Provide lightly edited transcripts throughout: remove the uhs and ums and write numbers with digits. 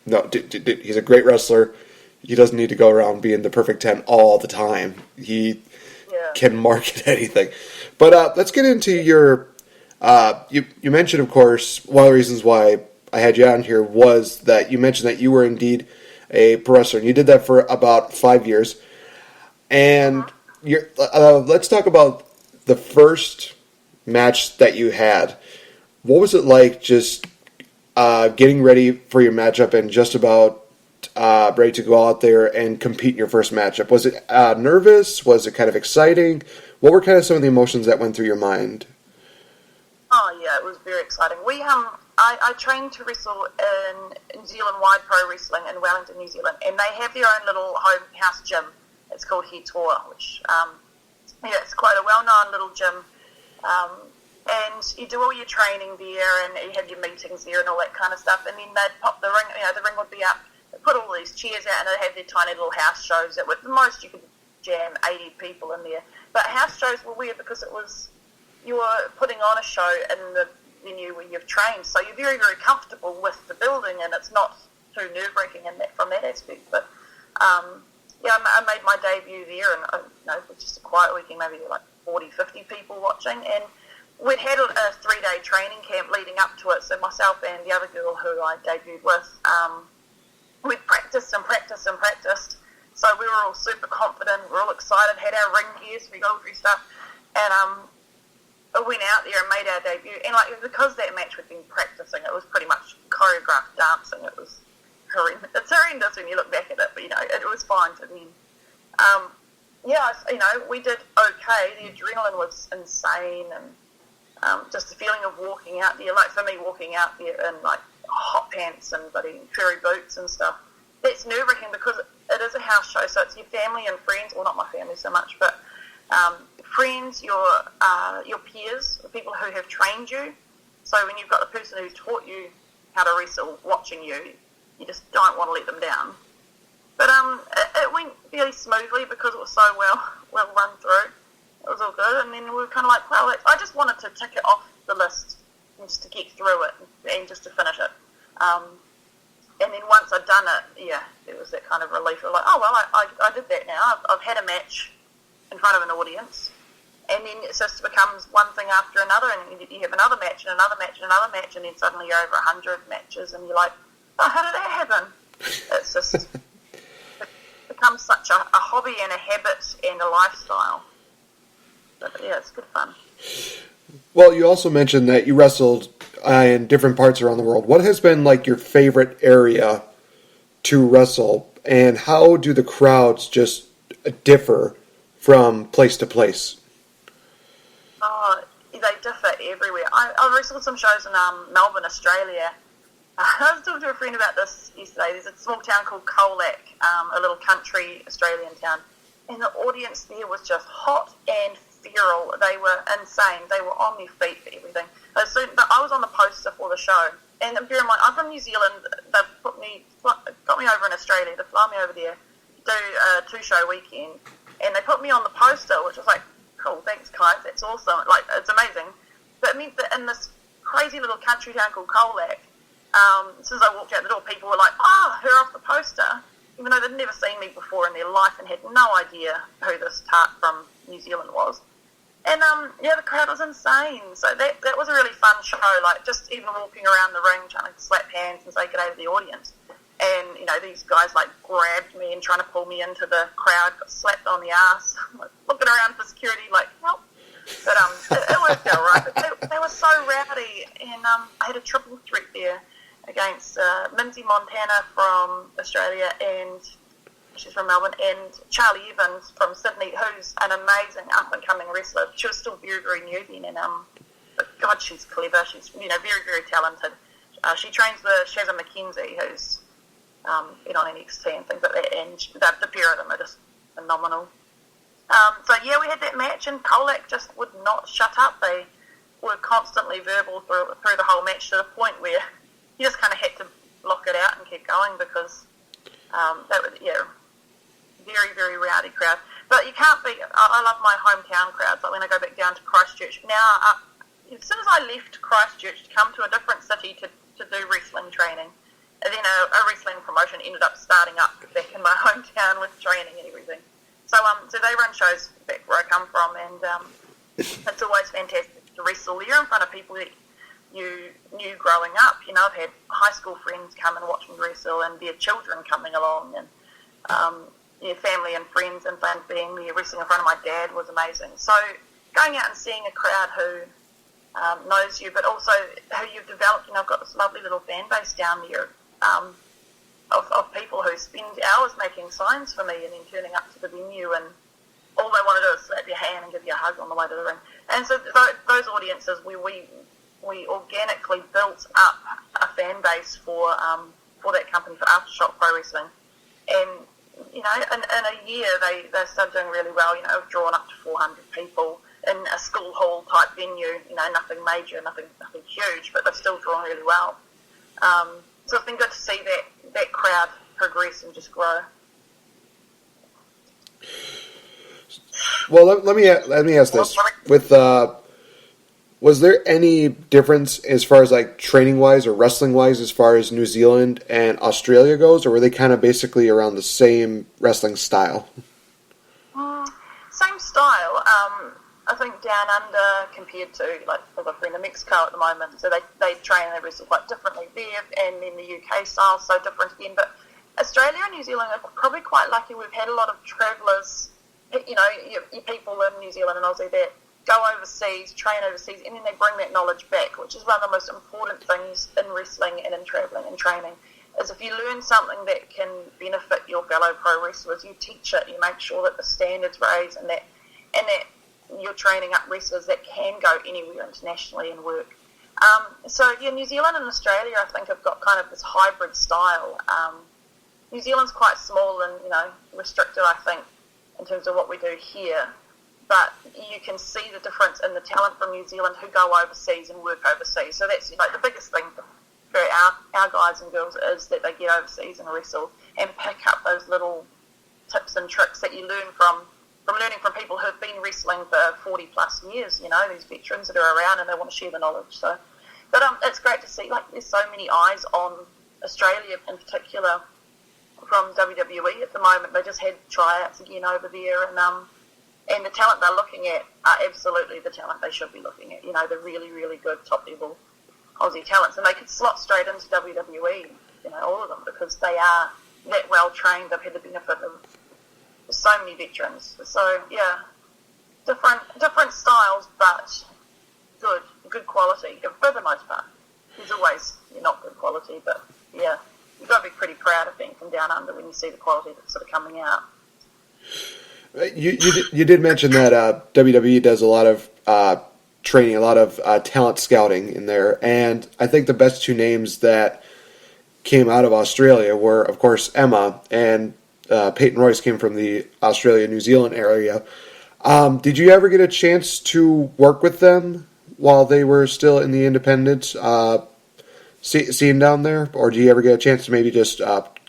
no, he's a great wrestler. He doesn't need to go around being the perfect 10 all the time. He can market anything. But let's get into your... You mentioned, of course, one of the reasons why I had you on here was that you mentioned that you were indeed a pro wrestler. And you did that for about 5 years. And let's talk about the first match that you had. What was it like just getting ready for your matchup and just about ready to go out there and compete in your first matchup? Was it nervous? Was it kind of exciting? What were kind of some of the emotions that went through your mind? Oh yeah, it was very exciting. I trained to wrestle in New Zealand Wide Pro Wrestling in Wellington, New Zealand, and they have their own little home house gym. It's called He Tour, which it's quite a well-known little gym. And you do all your training there, and you have your meetings there and all that kind of stuff. And then they'd pop the ring. The ring would be up. They'd put all these chairs out, and they'd have their tiny little house shows. That the most you could jam 80 people in there. But house shows were weird because you were putting on a show in the venue where you've trained, so you're very, very comfortable with the building, and it's not too nerve-wracking from that aspect. But I made my debut there, and it was just a quiet weekend, maybe like 40, 50 people watching, and we'd had a 3-day training camp leading up to it, so myself and the other girl who I debuted with, we'd practiced and practiced and practiced, so we were all super confident, we were all excited, had our ring gear, so we got all dressed up, and I went out there and made our debut, and because that match we'd been practicing, it was pretty much choreographed dancing. It was horrendous. It's horrendous when you look back at it, but it was fine to then. We did okay. The adrenaline was insane, and just the feeling of walking out there, like for me, walking out there in like hot pants and bloody furry boots and stuff. That's nerve-wracking because it is a house show, so it's your family and friends. Well, not my family so much, but friends, your peers, the people who have trained you. So when you've got the person who's taught you how to wrestle watching you, you just don't want to let them down. But it went fairly smoothly because it was so well run through. It was all good, and then we were kind of like, well, I just wanted to tick it off the list and just to get through it and just to finish it. And then once I'd done it, it was that kind of relief of like, oh, well, I did that now. I've had a match in front of an audience, and then it just becomes one thing after another, and you have another match and another match and another match, and then suddenly you're over 100 matches, and you're like, oh, how did that happen? It's just it becomes such a hobby and a habit and a lifestyle. But yeah, it's good fun. Well, you also mentioned that you wrestled in different parts around the world. What has been like your favorite area to wrestle, and how do the crowds just differ from place to place? Oh, they differ everywhere. I wrestled some shows in Melbourne, Australia. I was talking to a friend about this yesterday. There's a small town called Colac, a little country Australian town, and the audience there was just hot and feral. They were insane. They were on their feet for everything. I was on the poster for the show, and bear in mind, I'm from New Zealand. They got me over in Australia. They fly me over there, do a 2-show weekend, and they put me on the poster, which was like, cool, thanks guys, that's awesome. Like, it's amazing. But it meant that in this crazy little country town called Colac, as soon as I walked out the door, people were like, oh, her off the poster, even though they'd never seen me before in their life and had no idea who this tart from New Zealand was. And the crowd was insane. So that was a really fun show, like just even walking around the ring trying to slap hands and say good day to the audience. And, these guys like grabbed me and trying to pull me into the crowd, got slapped on the ass, like, looking around for security like, help. But it worked out right. But they were so rowdy, and I had a triple threat there against Minzy Montana from Australia, and she's from Melbourne, and Charlie Evans from Sydney, who's an amazing up-and-coming wrestler. She was still very, very new then, and but God, she's clever. She's very, very talented. She trains with Shazza McKenzie, who's been on NXT and things like that, and the pair of them are just phenomenal. We had that match, and Colac just would not shut up. They were constantly verbal through the whole match, to the point where you just kind of had to block it out and keep going, because that was, very, very rowdy crowd. But you can't beat, I love my hometown crowds, like when I go back down to Christchurch. Now, as soon as I left Christchurch to come to a different city to do wrestling training, and then a wrestling promotion, ended up starting up back in my hometown with training and everything. So they run shows back where I come from, and it's always fantastic to wrestle there in front of people that you knew growing up. You know, I've had high school friends come and watch me wrestle, and their children coming along, and family and friends and fans being there. Wrestling in front of my dad was amazing. So going out and seeing a crowd who knows you, but also who you've developed. You know, I've got this lovely little fan base down there of people who spend hours making signs for me and then turning up to the venue, and all they want to do is slap your hand and give you a hug on the way to the ring. And so those audiences, we organically built up a fan base for that company, for Aftershock Pro Wrestling. And, you know, in a year they started doing really well. You know, we've drawn up to 400 people in a school hall type venue. You know, nothing major, nothing huge, but they've still drawn really well. So it's been good to see that crowd progress and just grow. Well, let me ask this: was there any difference as far as like training wise or wrestling wise as far as New Zealand and Australia goes, or were they kind of basically around the same wrestling style? Same style. I think down under compared to, like, I've got a friend in Mexico at the moment, so they train and they wrestle quite differently there, and then the UK style so different again. But Australia and New Zealand are probably quite lucky. We've had a lot of travellers, you know, your people in New Zealand and Aussie that go overseas, train overseas, and then they bring that knowledge back, which is one of the most important things in wrestling and in travelling and training, is if you learn something that can benefit your fellow pro wrestlers, you teach it, you make sure that the standards raise and that you're training up wrestlers that can go anywhere internationally and work. So, yeah, New Zealand and Australia, I think, have got kind of this hybrid style. New Zealand's quite small and, you know, restricted, I think, in terms of what we do here. But you can see the difference in the talent from New Zealand who go overseas and work overseas. So that's, like, the biggest thing for our guys and girls is that they get overseas and wrestle and pick up those little tips and tricks that you learn from learning from people who've been wrestling for 40 plus years, you know, these veterans that are around and they want to share the knowledge. So, but it's great to see, like, there's so many eyes on Australia in particular from WWE at the moment. They just had tryouts again over there, and the talent they're looking at are absolutely the talent they should be looking at. You know, the really, really good top level Aussie talents, and they could slot straight into WWE, you know, all of them, because they are that well trained. They've had the benefit of so many veterans. So yeah, different styles, but good quality for the most part. There's always not good quality, but yeah, you've got to be pretty proud of being from down under when you see the quality that's sort of coming out. You did mention that WWE does a lot of training, a lot of talent scouting in there, and I think the best two names that came out of Australia were, of course, Emma and Peyton Royce came from the Australia-New Zealand area. Did you ever get a chance to work with them while they were still in the independent scene down there? Or do you ever get a chance to maybe just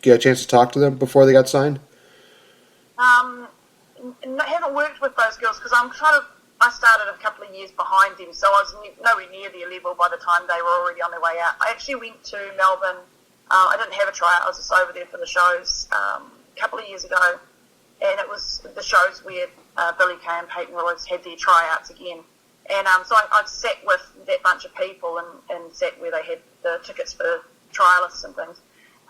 get a chance to talk to them before they got signed? I haven't worked with those girls because I started a couple of years behind them, so I was nowhere near their level by the time they were already on their way out. I actually went to Melbourne. I didn't have a tryout. I was just over there for the shows a couple of years ago, and it was the shows where Billy Kay and Peyton Royce had their tryouts again. And so I sat with that bunch of people and sat where they had the tickets for trialists and things.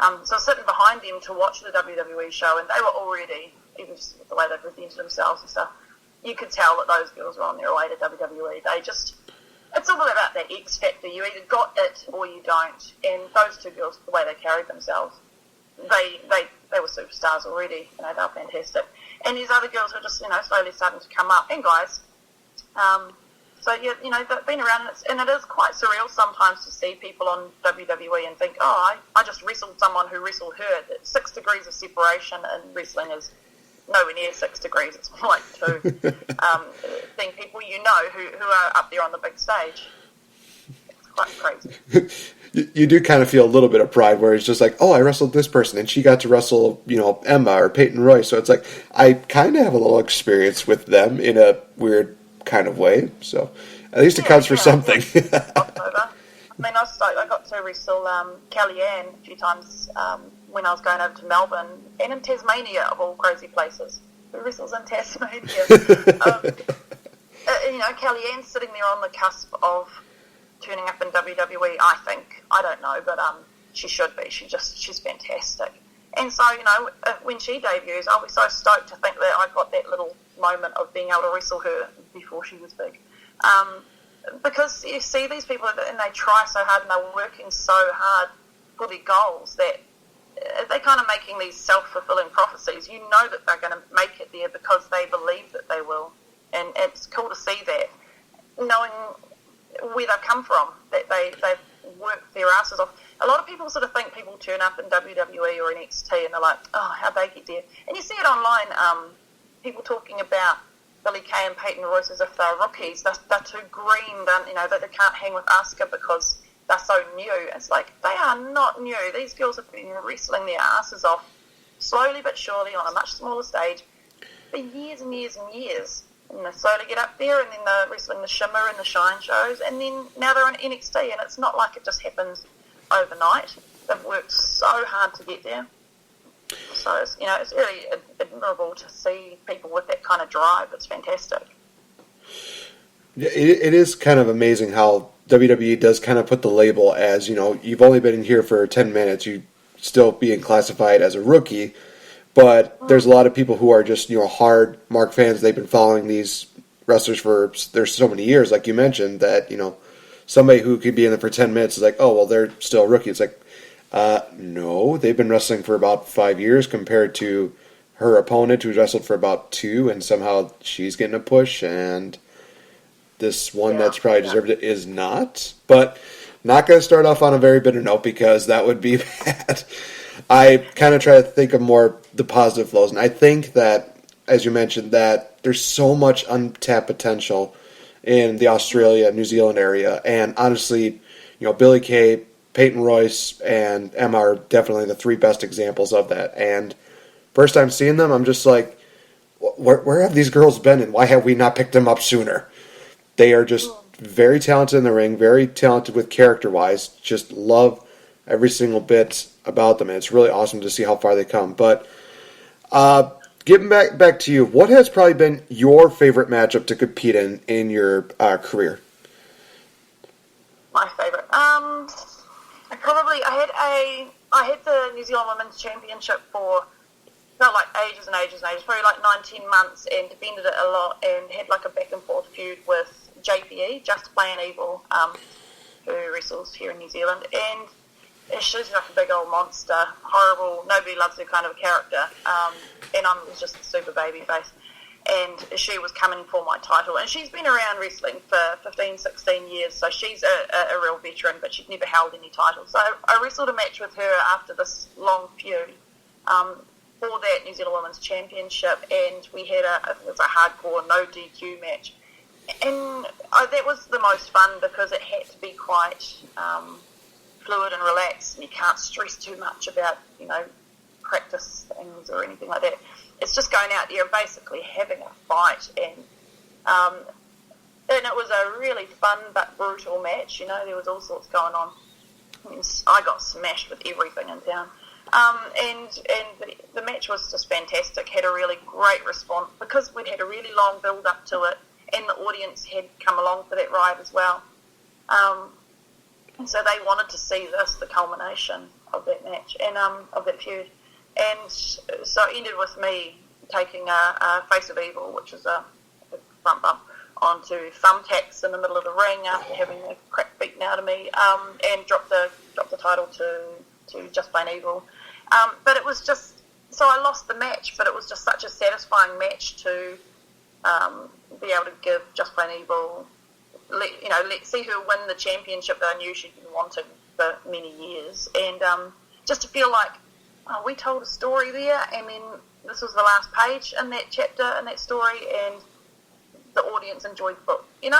So I was sitting behind them to watch the WWE show, and they were already, even just with the way they presented themselves and stuff, you could tell that those girls were on their way to WWE. It's all about that X factor. You either got it or you don't. And those two girls, the way they carried themselves, they were superstars already. You know, they were fantastic. And these other girls were just, you know, slowly starting to come up, and guys. So, yeah, you know, they've been around, and it is quite surreal sometimes to see people on WWE and think, oh, I just wrestled someone who wrestled her. 6 degrees of separation in wrestling is nowhere near 6 degrees. It's more like 2. Seeing people you know who are up there on the big stage. It's quite crazy. You do kind of feel a little bit of pride where it's just like, oh, I wrestled this person, and she got to wrestle, you know, Emma or Peyton Royce. So it's like, I kind of have a little experience with them in a weird kind of way. So at least it counts for something. I mean, I got to wrestle Kellyanne a few times when I was going over to Melbourne, and in Tasmania, of all crazy places. Who wrestles in Tasmania? Kellyanne's sitting there on the cusp of turning up in WWE, I think. I don't know, but she should be. She's fantastic. And so, when she debuts, I'll be so stoked to think that I got that little moment of being able to wrestle her before she was big. Because you see these people, and they try so hard, and they're working so hard for their goals, that they're kind of making these self-fulfilling prophecies. You know that they're going to make it there because they believe that they will. And it's cool to see that, knowing where they've come from, that they've worked their asses off. A lot of people sort of think people turn up in WWE or NXT and they're like, oh, how'd they get there? And you see it online, people talking about Billy Kay and Peyton Royce as if they're rookies. They're too green, that they can't hang with Asuka because they're so new. It's like, they are not new. These girls have been wrestling their asses off slowly but surely on a much smaller stage for years and years and years. And they slowly get up there, and then they're wrestling the Shimmer and the Shine shows, and then now they're in NXT, and it's not like it just happens overnight. They've worked so hard to get there. So it's really admirable to see people with that kind of drive. It's fantastic. Yeah, it is kind of amazing how WWE does kind of put the label as, you've only been in here for 10 minutes, you still being classified as a rookie. But there's a lot of people who are just, hard mark fans. They've been following these wrestlers for there's so many years, like you mentioned, that, somebody who could be in there for 10 minutes is like, oh, well, they're still a rookie. It's like, no, they've been wrestling for about 5 years compared to her opponent who's wrestled for about 2, and somehow she's getting a push, and this one that's probably deserved it is not. But not going to start off on a very bitter note because that would be bad. I kind of try to think of more the positive flows, and I think that, as you mentioned, that there's so much untapped potential in the Australia, New Zealand area, and honestly, Billy Kay, Peyton Royce, and Emma are definitely the 3 best examples of that. And first time seeing them, I'm just like, where have these girls been, and why have we not picked them up sooner? They are just very talented in the ring, very talented with character-wise, just love every single bit about them, and it's really awesome to see how far they come. But getting back to you, what has probably been your favorite matchup to compete in your career? My favorite, I had the New Zealand Women's Championship for felt like ages and ages and ages, probably like 19 months, and defended it a lot, and had like a back and forth feud with JPE, Just Plain Evil, who wrestles here in New Zealand, and she's like a big old monster, horrible, nobody loves her kind of a character, and I'm just a super baby face, and she was coming for my title, and she's been around wrestling for 15, 16 years, so she's a real veteran, but she's never held any titles. So I wrestled a match with her after this long feud for that New Zealand Women's Championship, and we had it was a hardcore no DQ match, and that was the most fun because it had to be quite fluid and relaxed, and you can't stress too much about practice things or anything like that. It's just going out there and basically having a fight, and it was a really fun but brutal match. There was all sorts going on. I got smashed with everything in town, and the match was just fantastic. Had a really great response because we'd had a really long build up to it, and the audience had come along for that ride as well. And so they wanted to see this, the culmination of that match and of that feud. And so it ended with me taking a Face of Evil, which is a front bump, onto thumbtacks in the middle of the ring after having the crap beaten out of me, and dropped the title to Just Plain Evil. But it was just, so I lost the match, but it was just such a satisfying match to be able to give Just Plain Evil, let's see her win the championship that I knew she'd been wanting for many years, and just to feel like, we told a story there, and then this was the last page in that chapter, in that story, and the audience enjoyed the book. It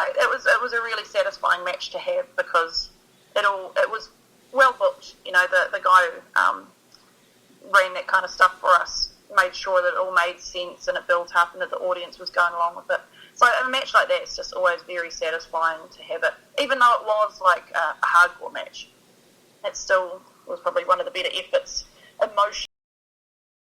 was a really satisfying match to have because it was well booked. The guy who ran that kind of stuff for us made sure that it all made sense and it built up and that the audience was going along with it. So a match like that is just always very satisfying to have it. Even though it was like a hardcore match, it still was probably one of the better efforts emotion